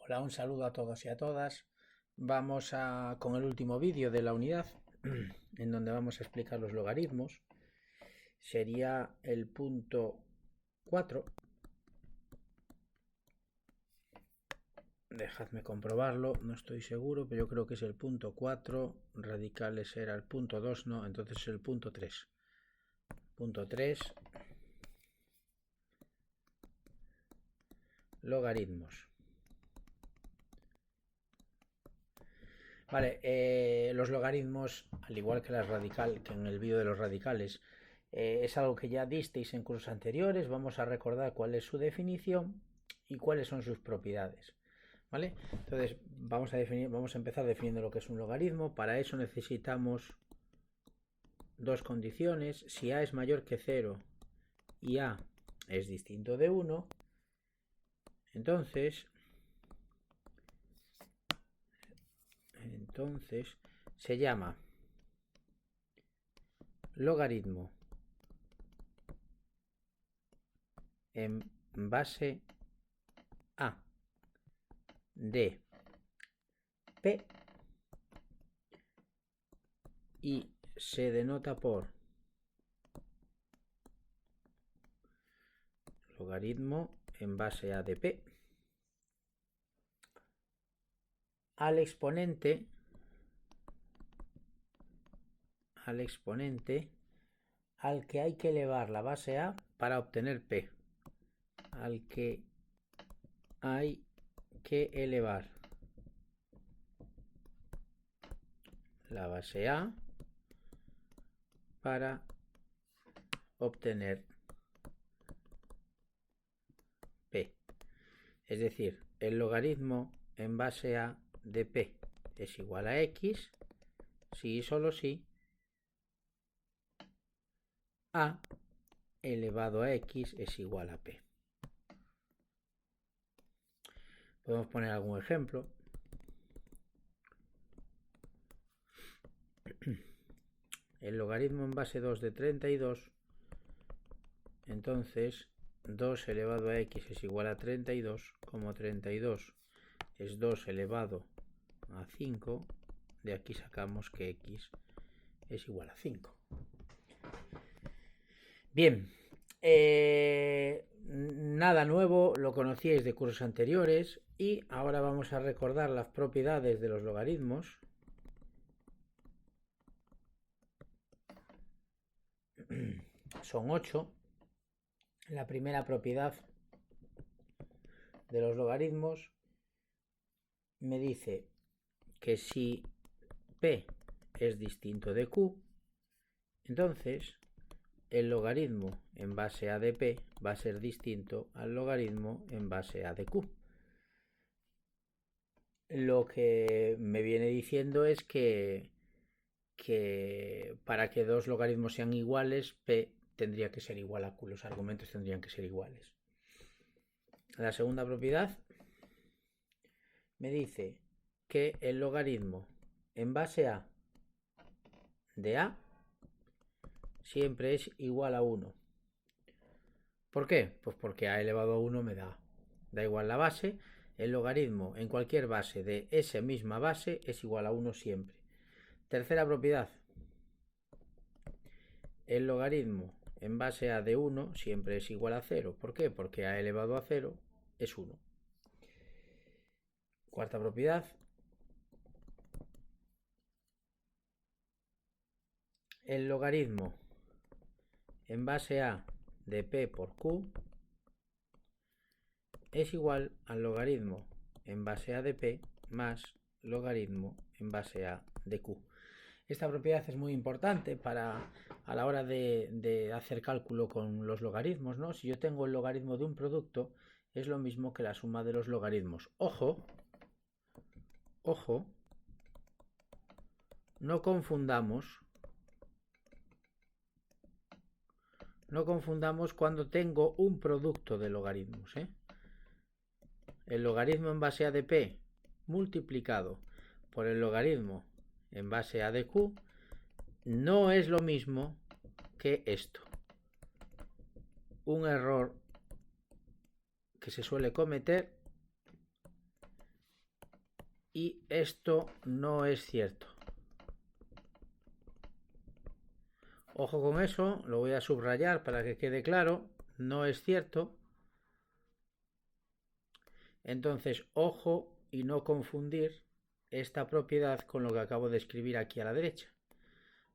Hola, un saludo a todos y a todas. Vamos con el último vídeo de la unidad, en donde vamos a explicar los logaritmos. Sería el punto 4. Dejadme comprobarlo, no estoy seguro, pero yo creo que es el punto 4. Radicales era el punto 2, no, entonces es el punto 3. Punto 3. Logaritmos. Vale, los logaritmos, al igual que que en el vídeo de los radicales, es algo que ya disteis en cursos anteriores. Vamos a recordar cuál es su definición y cuáles son sus propiedades. ¿Vale? Entonces vamos a empezar definiendo lo que es un logaritmo. Para eso necesitamos dos condiciones. Si a es mayor que 0 y a es distinto de 1, entonces se llama logaritmo en base a de p y se denota por logaritmo en base a de p al exponente al que hay que elevar la base a para obtener p, al que hay que elevar la base a para obtener p. Es decir, el logaritmo en base a de p es igual a x si y solo si a elevado a x es igual a p. Podemos poner algún ejemplo. El logaritmo en base 2 de 32, entonces 2 elevado a x es igual a 32, como 32 es 2 elevado a 5, de aquí sacamos que x es igual a 5. Bien, nada nuevo, lo conocíais de cursos anteriores y ahora vamos a recordar las propiedades de los logaritmos. Son 8. La primera propiedad de los logaritmos me dice que si p es distinto de q, entonces el logaritmo en base a de p va a ser distinto al logaritmo en base a de q. Lo que me viene diciendo es que para que dos logaritmos sean iguales, p tendría que ser igual a q, los argumentos tendrían que ser iguales. La segunda propiedad me dice que el logaritmo en base a de a siempre es igual a 1. ¿Por qué? Pues porque a elevado a 1 me da igual la base. El logaritmo en cualquier base de esa misma base es igual a 1 siempre. Tercera propiedad. El logaritmo en base a de 1 siempre es igual a 0. ¿Por qué? Porque a elevado a 0 es 1. Cuarta propiedad. El logaritmo en base a de p por q es igual al logaritmo en base a de p más logaritmo en base a de q. Esta propiedad es muy importante a la hora de hacer cálculo con los logaritmos, ¿no? Si yo tengo el logaritmo de un producto, es lo mismo que la suma de los logaritmos. Ojo, no confundamos cuando tengo un producto de logaritmos, ¿eh? El logaritmo en base a de p multiplicado por el logaritmo en base a de q no es lo mismo que esto. Un error que se suele cometer y esto no es cierto. Ojo con eso, lo voy a subrayar para que quede claro, no es cierto. Entonces, ojo y no confundir esta propiedad con lo que acabo de escribir aquí a la derecha.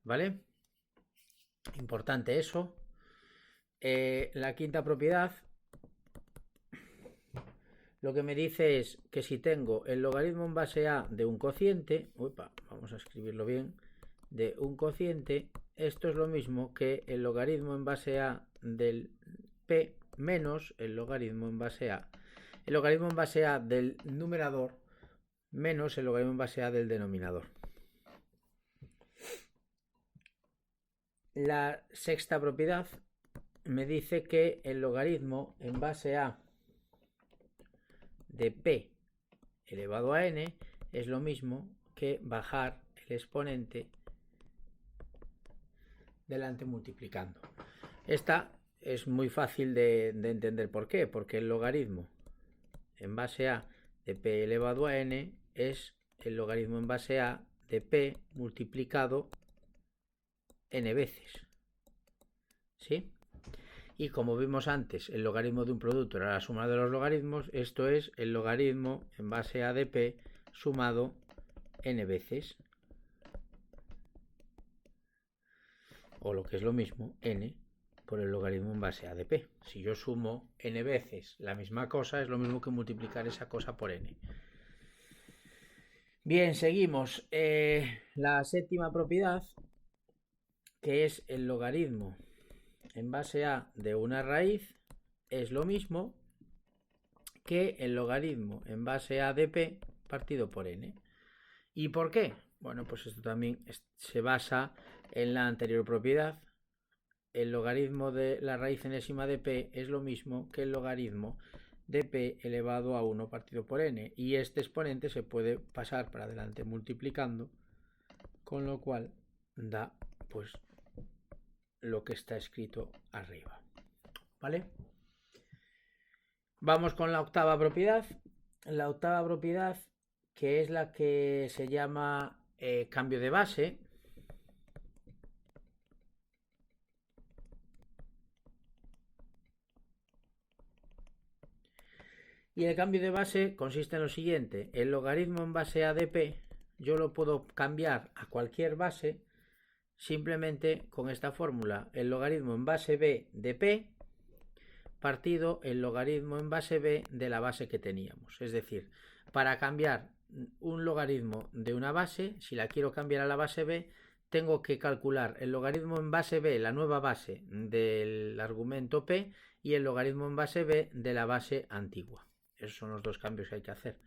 ¿Vale? Importante eso. La quinta propiedad lo que me dice es que si tengo el logaritmo en base a de un cociente, vamos a escribirlo bien, de un cociente, esto es lo mismo que el logaritmo en base a del p menos el logaritmo en base a. El logaritmo en base a del numerador menos el logaritmo en base a del denominador. La sexta propiedad me dice que el logaritmo en base a de p elevado a n es lo mismo que bajar el exponente delante multiplicando. Esta es muy fácil de entender por qué, porque el logaritmo en base a de p elevado a n es el logaritmo en base a de p multiplicado n veces. ¿Sí? Y como vimos antes, el logaritmo de un producto era la suma de los logaritmos, esto es el logaritmo en base a de p sumado n veces. O lo que es lo mismo, n por el logaritmo en base a de p. Si yo sumo n veces la misma cosa, es lo mismo que multiplicar esa cosa por n. Bien, seguimos. La séptima propiedad, que es el logaritmo en base a de una raíz, es lo mismo que el logaritmo en base a de p partido por n. ¿Y por qué? Bueno, pues esto también se basa en la anterior propiedad. El logaritmo de la raíz enésima de p es lo mismo que el logaritmo de p elevado a 1 partido por n. Y este exponente se puede pasar para adelante multiplicando, con lo cual da pues lo que está escrito arriba. ¿Vale? Vamos con la octava propiedad. La octava propiedad, que es la que se llama cambio de base. Y el cambio de base consiste en lo siguiente: el logaritmo en base a de p yo lo puedo cambiar a cualquier base simplemente con esta fórmula: el logaritmo en base b de p partido el logaritmo en base b de la base que teníamos. Es decir, para cambiar un logaritmo de una base, si la quiero cambiar a la base b, tengo que calcular el logaritmo en base b, la nueva base del argumento p, y el logaritmo en base b de la base antigua. Esos son los dos cambios que hay que hacer.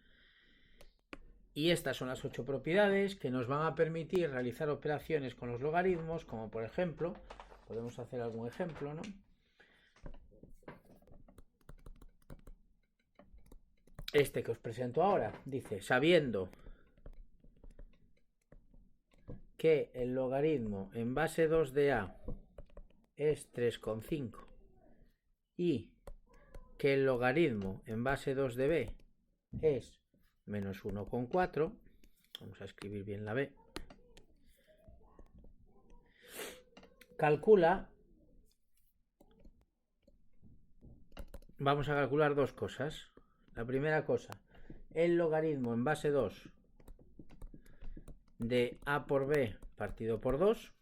Y estas son las 8 propiedades que nos van a permitir realizar operaciones con los logaritmos, como por ejemplo, podemos hacer algún ejemplo, ¿no? Este que os presento ahora, dice, sabiendo que el logaritmo en base 2 de a es 3,5 y que el logaritmo en base 2 de b es menos 1,4, vamos a escribir bien la b, vamos a calcular dos cosas. La primera cosa, el logaritmo en base 2 de a por b partido por 2,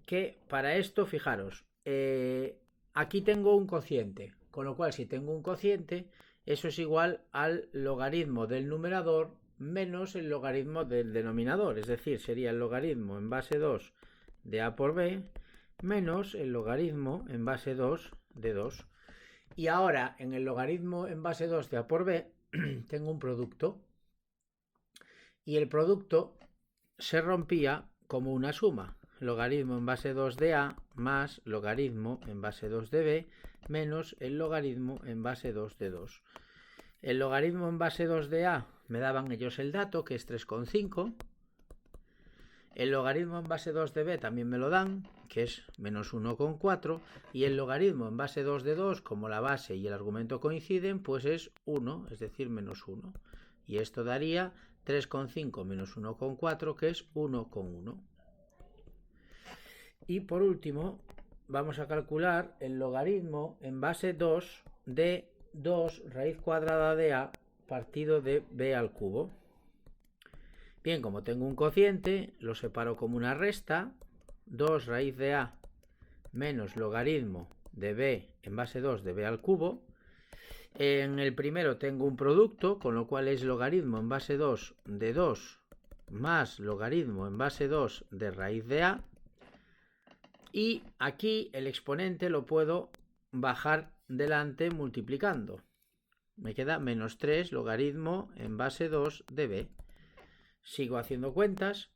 que para esto, fijaros, aquí tengo un cociente, con lo cual si tengo un cociente, eso es igual al logaritmo del numerador menos el logaritmo del denominador, es decir, sería el logaritmo en base 2 de a por b menos el logaritmo en base 2 de 2. Y ahora en el logaritmo en base 2 de a por b tengo un producto, y el producto se rompía como una suma: logaritmo en base 2 de a más logaritmo en base 2 de b menos el logaritmo en base 2 de 2. El logaritmo en base 2 de a me daban ellos el dato, que es 3,5, El logaritmo en base 2 de b también me lo dan, que es menos 1,4, y el logaritmo en base 2 de 2, como la base y el argumento coinciden, pues es 1, es decir, menos 1. Y esto daría 3,5 menos 1,4, que es 1,1. Y por último, vamos a calcular el logaritmo en base 2 de 2 raíz cuadrada de a partido de b al cubo. Bien, como tengo un cociente, lo separo como una resta, 2 raíz de a menos logaritmo de b en base 2 de b al cubo. En el primero tengo un producto, con lo cual es logaritmo en base 2 de 2 más logaritmo en base 2 de raíz de a. Y aquí el exponente lo puedo bajar delante multiplicando. Me queda menos 3 logaritmo en base 2 de b. Sigo haciendo cuentas.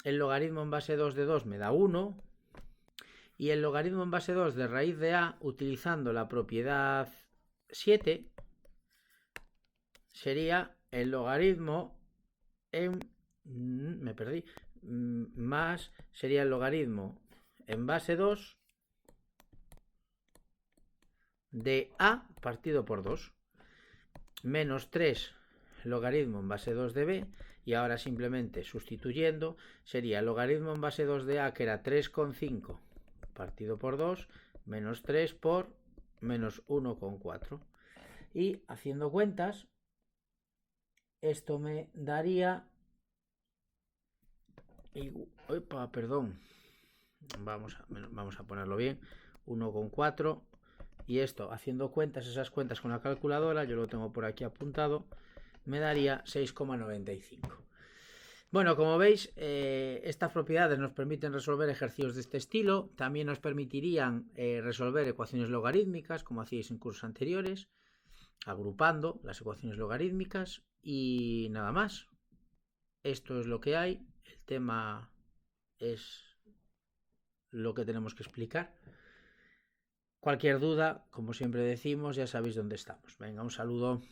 El logaritmo en base 2 de 2 me da 1. Y el logaritmo en base 2 de raíz de a, utilizando la propiedad 7, sería el logaritmo en... me perdí. Más sería el logaritmo en base 2 de a partido por 2. Menos 3 logaritmo en base 2 de b. Y ahora simplemente sustituyendo sería el logaritmo en base 2 de a, que era 3,5 partido por 2, menos 3 por menos 1,4. Y haciendo cuentas, esto me daría... perdón. Vamos a ponerlo bien. 1,4. Y esto, haciendo cuentas, esas cuentas con la calculadora, yo lo tengo por aquí apuntado, me daría 6,95. Bueno, como veis, estas propiedades nos permiten resolver ejercicios de este estilo. También nos permitirían resolver ecuaciones logarítmicas, como hacíais en cursos anteriores, agrupando las ecuaciones logarítmicas. Y nada más. Esto es lo que hay. El tema es lo que tenemos que explicar. Cualquier duda, como siempre decimos, ya sabéis dónde estamos. Venga, un saludo.